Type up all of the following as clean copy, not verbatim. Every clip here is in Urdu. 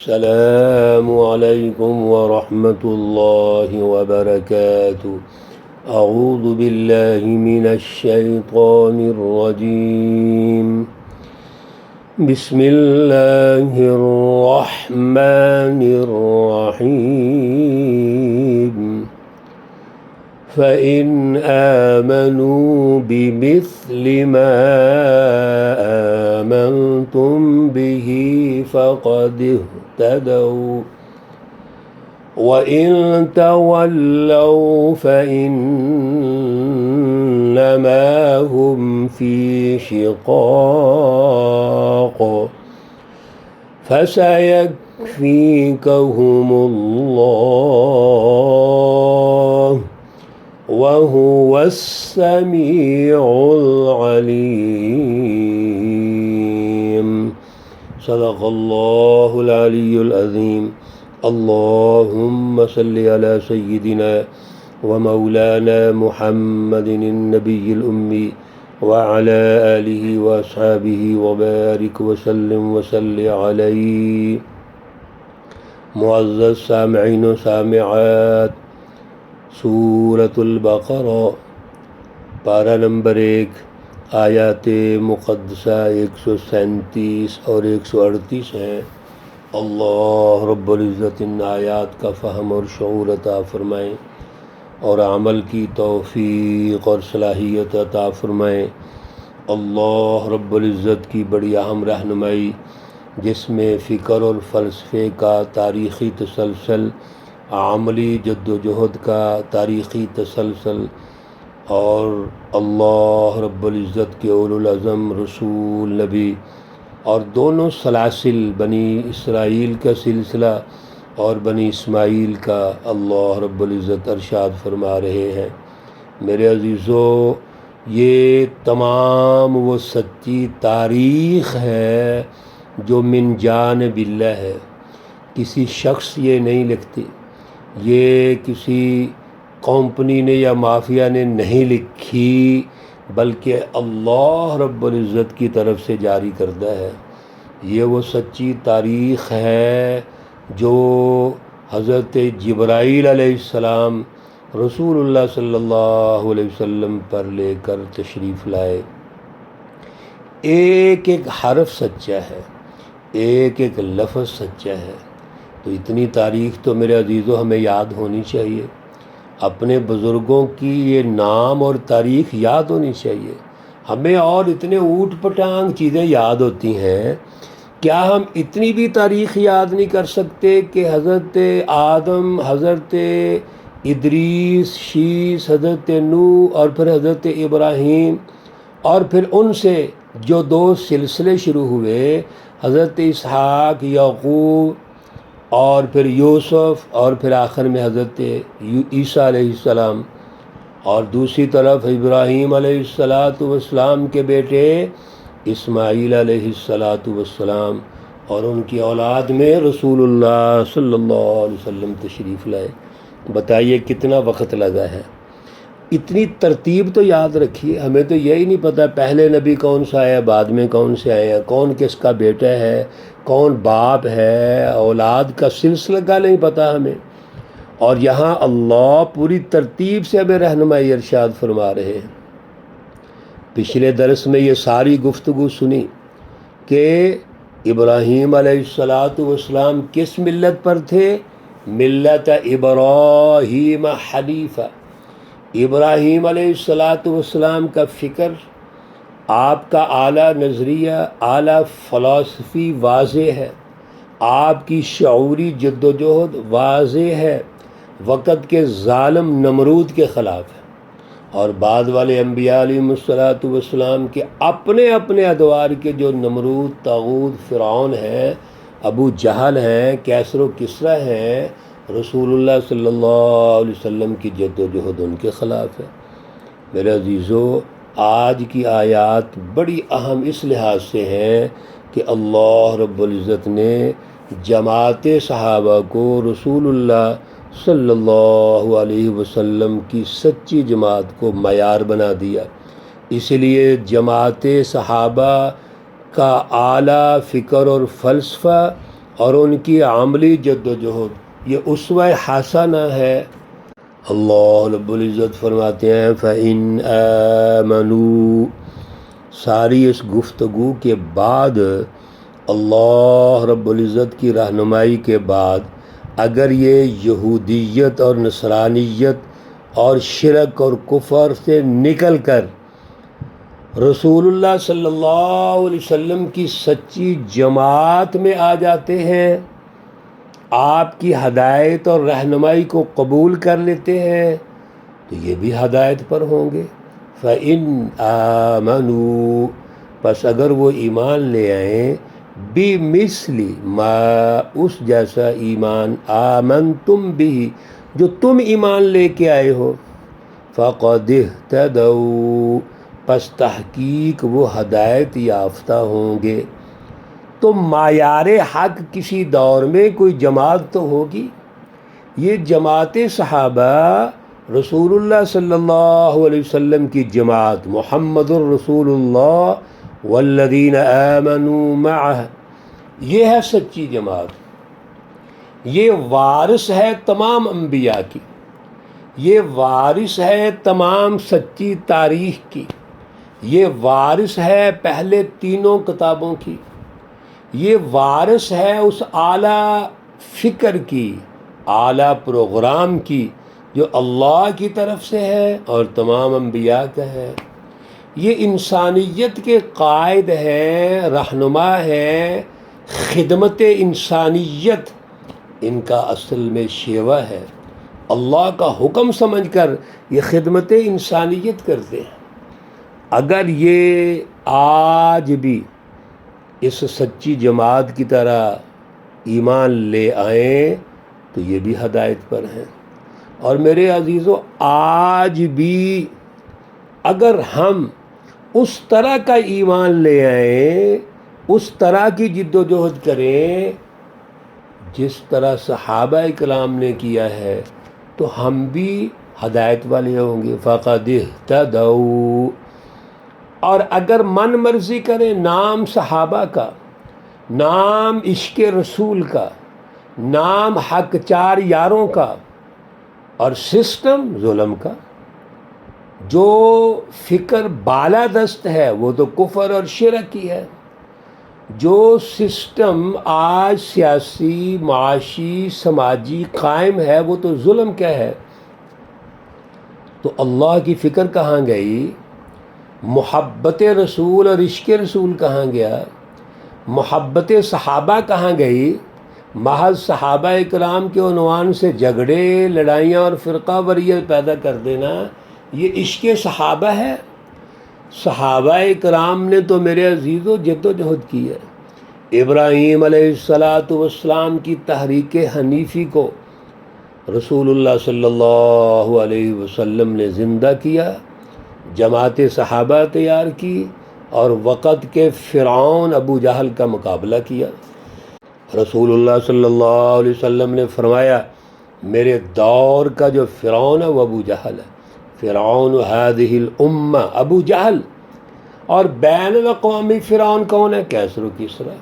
السلام علیکم ورحمۃ اللہ وبرکاتہ۔ اعوذ باللہ من الشیطان الرجیم، بسم اللہ الرحمن الرحیم۔ فَإِنْ آمَنُوا بِمِثْلِ مَا آمَنْتُمْ بِهِ فَقَدِ اهْتَدَوْا وَإِنْ تَوَلَّوْا فَإِنَّمَا هُمْ فِي شِقَاقٍ فَسَيَكْفِيكَهُمُ اللَّهُ وَهُوَ السَّمِيعُ الْعَلِيمُ۔ صدق اللہ العلی العظیم۔ اللہم صلی علی سیدنا ومولانا محمد النبی الأمی وعلی آلہ واصحابہ وبارک وسلم وصلی علیہ۔ معزز سامعین و سامعات، سورۃ البقرہ پارہ نمبر 1، آیات مقدسہ 137 اور 138 ہیں۔ اللہ رب العزت ان آیات کا فہم اور شعور عطا فرمائیں اور عمل کی توفیق اور صلاحیت عطا فرمائیں۔ اللہ رب العزت کی بڑی اہم رہنمائی، جس میں فکر اور فلسفے کا تاریخی تسلسل، عملی جد و جہد کا تاریخی تسلسل، اور اللہ رب العزت کے اولو العزم رسول نبی اور دونوں سلاسل، بنی اسرائیل کا سلسلہ اور بنی اسماعیل کا، اللہ رب العزت ارشاد فرما رہے ہیں۔ میرے عزیزو، یہ تمام وہ سچی تاریخ ہے جو من جانب اللہ ہے، کسی شخص یہ نہیں لکھتی، یہ کسی کمپنی نے یا مافیا نے نہیں لکھی، بلکہ اللہ رب العزت کی طرف سے جاری کردہ ہے۔ یہ وہ سچی تاریخ ہے جو حضرت جبرائیل علیہ السلام رسول اللہ صلی اللہ علیہ وسلم پر لے کر تشریف لائے۔ ایک ایک حرف سچا ہے، ایک ایک لفظ سچا ہے۔ تو اتنی تاریخ تو میرے عزیزو ہمیں یاد ہونی چاہیے، اپنے بزرگوں کی یہ نام اور تاریخ یاد ہونی چاہیے۔ ہمیں اور اتنے اوٹ پٹانگ چیزیں یاد ہوتی ہیں، کیا ہم اتنی بھی تاریخ یاد نہیں کر سکتے کہ حضرت آدم، حضرت ادریس، شیس، حضرت نوح اور پھر حضرت ابراہیم، اور پھر ان سے جو دو سلسلے شروع ہوئے، حضرت اسحاق، یعقوب، اور پھر یوسف، اور پھر آخر میں حضرت عیسیٰ علیہ السلام، اور دوسری طرف ابراہیم علیہ السلام کے بیٹے اسماعیل علیہ السلام، اور ان کی اولاد میں رسول اللہ صلی اللہ علیہ وسلم تشریف لائے۔ بتائیے کتنا وقت لگا ہے۔ اتنی ترتیب تو یاد رکھیے، ہمیں تو یہی نہیں پتہ پہلے نبی کون سا آیا، بعد میں کون سے آئے ہیں، کون کس کا بیٹا ہے، کون باپ ہے، اولاد کا سلسلہ کا نہیں پتہ ہمیں۔ اور یہاں اللہ پوری ترتیب سے ہمیں رہنمائی ارشاد فرما رہے ہیں۔ پچھلے درس میں یہ ساری گفتگو سنی کہ ابراہیم علیہ السلام کس ملت پر تھے؟ ملت ابراہیم حنیفہ۔ ابراہیم علیہ السلام کا فکر، آپ کا اعلیٰ نظریہ، اعلیٰ فلسفی واضح ہے، آپ کی شعوری جد و جہد واضح ہے، وقت کے ظالم نمرود کے خلاف ہے، اور بعد والے انبیاء علیہ السلام کے اپنے اپنے ادوار کے جو نمرود، طاغوت، فرعون ہیں، ابو جہل ہیں، کیسر و کسریٰ ہیں، رسول اللہ صلی اللہ علیہ وسلم کی جد و جہد ان کے خلاف ہے۔ میرے عزیزو، آج کی آیات بڑی اہم اس لحاظ سے ہیں کہ اللہ رب العزت نے جماعت صحابہ کو رسول اللہ صلی اللہ علیہ وسلم کی سچی جماعت کو معیار بنا دیا۔ اس لیے جماعت صحابہ کا اعلیٰ فکر اور فلسفہ اور ان کی عملی جد و جہد یہ اسوہ حسنہ ہے۔ اللہ رب العزت فرماتے ہیں فَإِنْ آمَنُوا، ساری اس گفتگو کے بعد، اللہ رب العزت کی رہنمائی کے بعد، اگر یہ یہودیت اور نصرانیت اور شرک اور کفر سے نکل کر رسول اللہ صلی اللہ علیہ وسلم کی سچی جماعت میں آ جاتے ہیں، آپ کی ہدایت اور رہنمائی کو قبول کر لیتے ہیں، تو یہ بھی ہدایت پر ہوں گے۔ فَإِنْ آمَنُوا، پس اگر وہ ایمان لے آئیں، بِمِثْلِ مَا، اس جیسا ایمان، آمنتم بِہِ، جو تم ایمان لے کے آئے ہو، فَقَدِ اهْتَدَوْا، پس تحقیق وہ ہدایت یافتہ ہوں گے۔ تو معیار حق کسی دور میں کوئی جماعت تو ہوگی، یہ جماعت صحابہ رسول اللہ صلی اللہ علیہ وسلم کی جماعت، محمد الرسول اللہ والذین آمنوا معہ، یہ ہے سچی جماعت، یہ وارث ہے تمام انبیاء کی، یہ وارث ہے تمام سچی تاریخ کی، یہ وارث ہے پہلے تینوں کتابوں کی، یہ وارث ہے اس اعلیٰ فکر کی، اعلیٰ پروگرام کی جو اللہ کی طرف سے ہے اور تمام انبیاء کا ہے۔ یہ انسانیت کے قائد ہیں، رہنما ہیں، خدمت انسانیت ان کا اصل میں شیوہ ہے، اللہ کا حکم سمجھ کر یہ خدمت انسانیت کرتے ہیں۔ اگر یہ آج بھی اس سچی جماعت کی طرح ایمان لے آئیں تو یہ بھی ہدایت پر ہیں۔ اور میرے عزیزو، آج بھی اگر ہم اس طرح کا ایمان لے آئیں، اس طرح کی جد و جہد کریں جس طرح صحابہ کرام نے کیا ہے، تو ہم بھی ہدایت والے ہوں گے۔ فَقَدِ اهْتَدَوْا، اور اگر من مرضی کریں نام صحابہ کا، نام عشق رسول کا، نام حق چار یاروں کا، اور سسٹم ظلم کا، جو فکر بالادست ہے وہ تو کفر اور شرک کی ہے، جو سسٹم آج سیاسی، معاشی، سماجی قائم ہے وہ تو ظلم کا ہے۔ تو اللہ کی فکر کہاں گئی؟ محبت رسول اور عشق رسول کہاں گیا؟ محبت صحابہ کہاں گئی؟ محض صحابہ اکرام کے عنوان سے جھگڑے، لڑائیاں اور فرقہ واریت پیدا کر دینا، یہ عشق صحابہ ہے؟ صحابہ اکرام نے تو میرے عزیزو جد و جہد کی ہے۔ ابراہیم علیہ السلام کی تحریک حنیفی کو رسول اللہ صلی اللہ علیہ وسلم نے زندہ کیا، جماعت صحابہ تیار کی اور وقت کے فرعون ابو جہل کا مقابلہ کیا۔ رسول اللہ صلی اللہ علیہ وسلم نے فرمایا میرے دور کا جو فرعون ہے وہ ابو جہل ہے، فرعون هذه الامہ، ابو جہل۔ اور بین الاقوامی فرعون کون ہے؟ کیسر و کسریٰ۔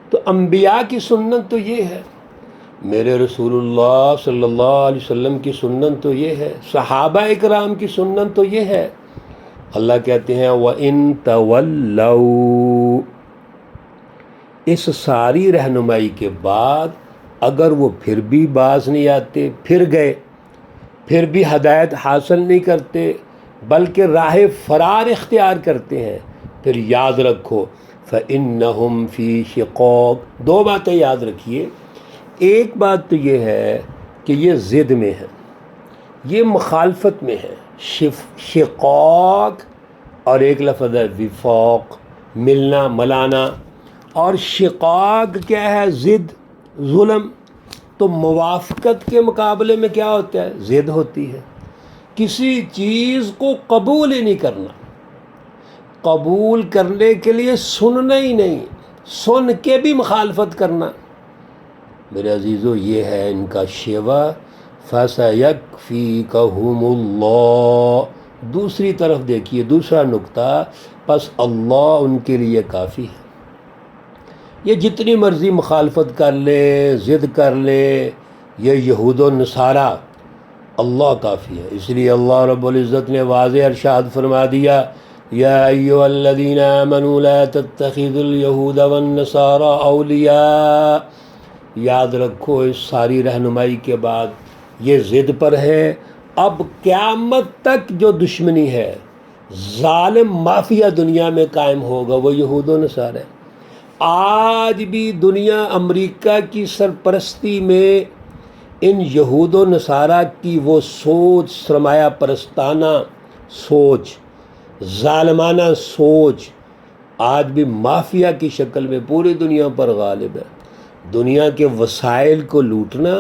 تو انبیاء کی سنت تو یہ ہے، میرے رسول اللہ صلی اللہ علیہ وسلم کی سنت تو یہ ہے، صحابہ اکرام کی سنت تو یہ ہے۔ اللہ کہتے ہیں وَإِن تَوَلَّوْا، اس ساری رہنمائی کے بعد اگر وہ پھر بھی باز نہیں آتے، پھر گئے، پھر بھی ہدایت حاصل نہیں کرتے بلکہ راہ فرار اختیار کرتے ہیں، پھر یاد رکھو فَإِنَّهُمْ فِي شِقَاقٍ، دو باتیں یاد رکھیے۔ ایک بات تو یہ ہے کہ یہ ضد میں ہے، یہ مخالفت میں ہے، شقاق، اور ایک لفظ ہے وفاق، ملنا ملانا، اور شقاق کیا ہے؟ ضد، ظلم۔ تو موافقت کے مقابلے میں کیا ہوتا ہے؟ ضد ہوتی ہے۔ کسی چیز کو قبول ہی نہیں کرنا، قبول کرنے کے لیے سننا ہی نہیں، سن کے بھی مخالفت کرنا۔ میرے عزیزو یہ ہے ان کا شیوہ۔ فَسَيَكْفِيكَهُمُ اللَّهُ، دوسری طرف دیکھیے، دوسرا نقطہ، پس اللہ ان کے لیے کافی ہے۔ یہ جتنی مرضی مخالفت کر لے، ضد کر لے، یہ یہود و نصارہ، اللہ کافی ہے۔ اس لیے اللہ رب العزت نے واضح ارشاد فرما دیا، یا ایھا الذین آمنوا لا تتخذوا اليہود والنصارى اولیاء۔ یاد رکھو اس ساری رہنمائی کے بعد یہ ضد پر ہے، اب قیامت تک جو دشمنی ہے، ظالم مافیا دنیا میں قائم ہوگا، وہ یہود و نصارہ ہے۔ آج بھی دنیا امریکہ کی سرپرستی میں ان یہود و نصارہ کی وہ سوچ، سرمایہ پرستانہ سوچ، ظالمانہ سوچ، آج بھی مافیا کی شکل میں پوری دنیا پر غالب ہے۔ دنیا کے وسائل کو لوٹنا،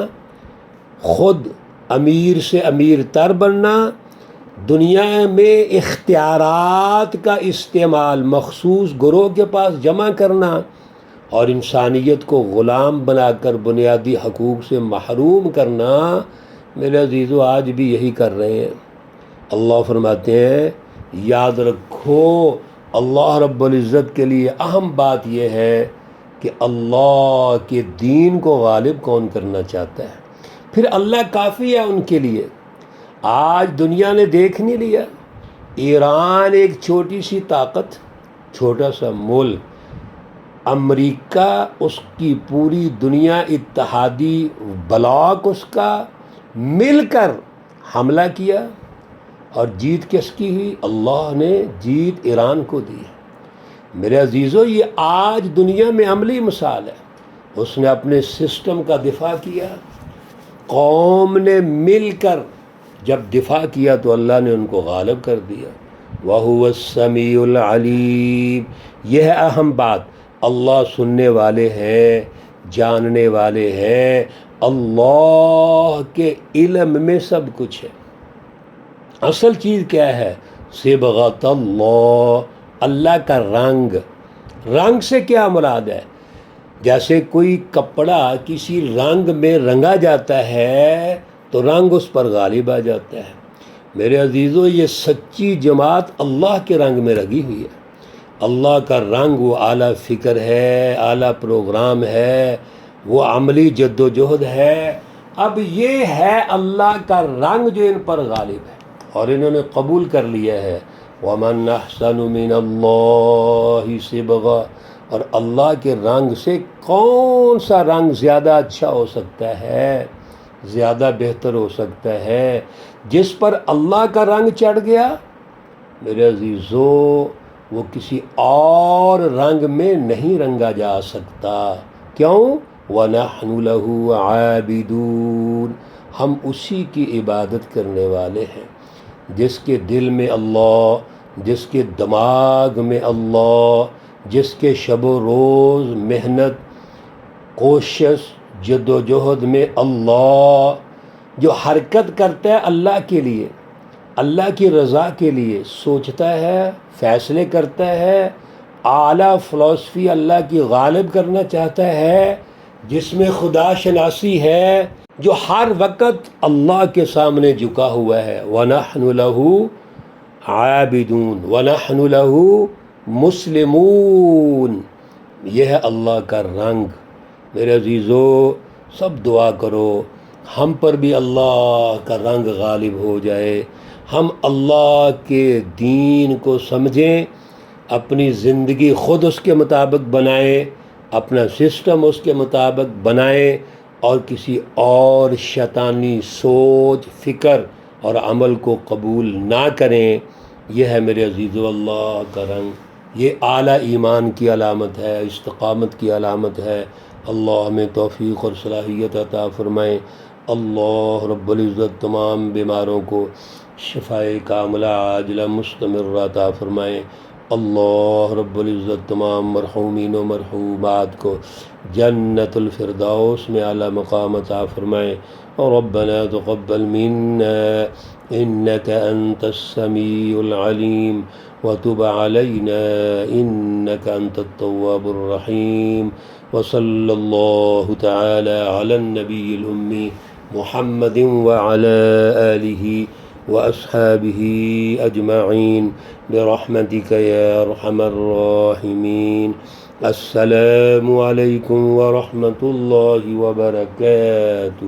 خود امیر سے امیر تر بننا، دنیا میں اختیارات کا استعمال مخصوص گروہ کے پاس جمع کرنا، اور انسانیت کو غلام بنا کر بنیادی حقوق سے محروم کرنا، میرے عزیزو آج بھی یہی کر رہے ہیں۔ اللہ فرماتے ہیں یاد رکھو، اللہ رب العزت کے لیے اہم بات یہ ہے کہ اللہ کے دین کو غالب کون کرنا چاہتا ہے، پھر اللہ کافی ہے ان کے لیے۔ آج دنیا نے دیکھ نہیں لیا، ایران ایک چھوٹی سی طاقت، چھوٹا سا ملک، امریکہ اس کی پوری دنیا، اتحادی بلاک اس کا مل کر حملہ کیا، اور جیت کس کی ہوئی؟ اللہ نے جیت ایران کو دی۔ میرے عزیزو یہ آج دنیا میں عملی مثال ہے، اس نے اپنے سسٹم کا دفاع کیا، قوم نے مل کر جب دفاع کیا تو اللہ نے ان کو غالب کر دیا۔ وَهُوَ السَّمِيعُ الْعَلِيمُ۔ یہ ہے اہم بات، اللہ سننے والے ہیں، جاننے والے ہیں، اللہ کے علم میں سب کچھ ہے۔ اصل چیز کیا ہے؟ صبغۃ اللہ، اللہ کا رنگ۔ رنگ سے کیا مراد ہے؟ جیسے کوئی کپڑا کسی رنگ میں رنگا جاتا ہے تو رنگ اس پر غالب آ جاتا ہے۔ میرے عزیزو یہ سچی جماعت اللہ کے رنگ میں رنگی ہوئی ہے۔ اللہ کا رنگ وہ اعلیٰ فکر ہے، اعلیٰ پروگرام ہے، وہ عملی جد و جہد ہے۔ اب یہ ہے اللہ کا رنگ جو ان پر غالب ہے، اور انہوں نے قبول کر لیا ہے۔ وَمَنْ أَحْسَنُ مِنَ اللَّهِ صِبْغًا۔ اور اللہ کے رنگ سے کون سا رنگ زیادہ اچھا ہو سکتا ہے، زیادہ بہتر ہو سکتا ہے؟ جس پر اللہ کا رنگ چڑھ گیا میرے عزیزو، وہ کسی اور رنگ میں نہیں رنگا جا سکتا۔ کیوں؟ وَنَحْنُ لَهُ عَابِدُونَ۔ ہم اسی کی عبادت کرنے والے ہیں، جس کے دل میں اللہ، جس کے دماغ میں اللہ، جس کے شب و روز محنت، کوشش، جد و جہد میں اللہ، جو حرکت کرتا ہے اللہ کے لیے، اللہ کی رضا کے لیے، سوچتا ہے، فیصلے کرتا ہے، اعلیٰ فلسفی اللہ کی غالب کرنا چاہتا ہے، جس میں خدا شناسی ہے، جو ہر وقت اللہ کے سامنے جھکا ہوا ہے۔ وَنَحْنُ لَهُ عَابِدُونَ وَنَحْنُ لَهُ مُسْلِمُونَ۔ یہ ہے اللہ کا رنگ۔ میرے عزیزو سب دعا کرو ہم پر بھی اللہ کا رنگ غالب ہو جائے، ہم اللہ کے دین کو سمجھیں، اپنی زندگی خود اس کے مطابق بنائیں، اپنا سسٹم اس کے مطابق بنائیں، اور کسی اور شیطانی سوچ، فکر اور عمل کو قبول نہ کریں۔ یہ ہے میرے عزیزو اللہ کا رنگ، یہ اعلیٰ ایمان کی علامت ہے، استقامت کی علامت ہے۔ اللہ ہمیں توفیق اور صلاحیت عطا فرمائے۔ اللہ رب العزت تمام بیماروں کو شفائے کاملہ عاجلہ مستمرہ عطا فرمائے۔ اللہ رب العزت تمام مرحومین و مرحومات کو جنت الفردوس میں اعلیٰ مقام عطا فرمائے۔ ربنا تقبل منا انك انت السميع العليم وتب علينا انك انت التواب الرحيم، وصلى الله تعالى على النبي الأمي محمد وعلى آله وأصحابه أجمعين برحمتك يا أرحم الراحمين۔ السلام علیکم ورحمۃ اللہ وبرکاتہ.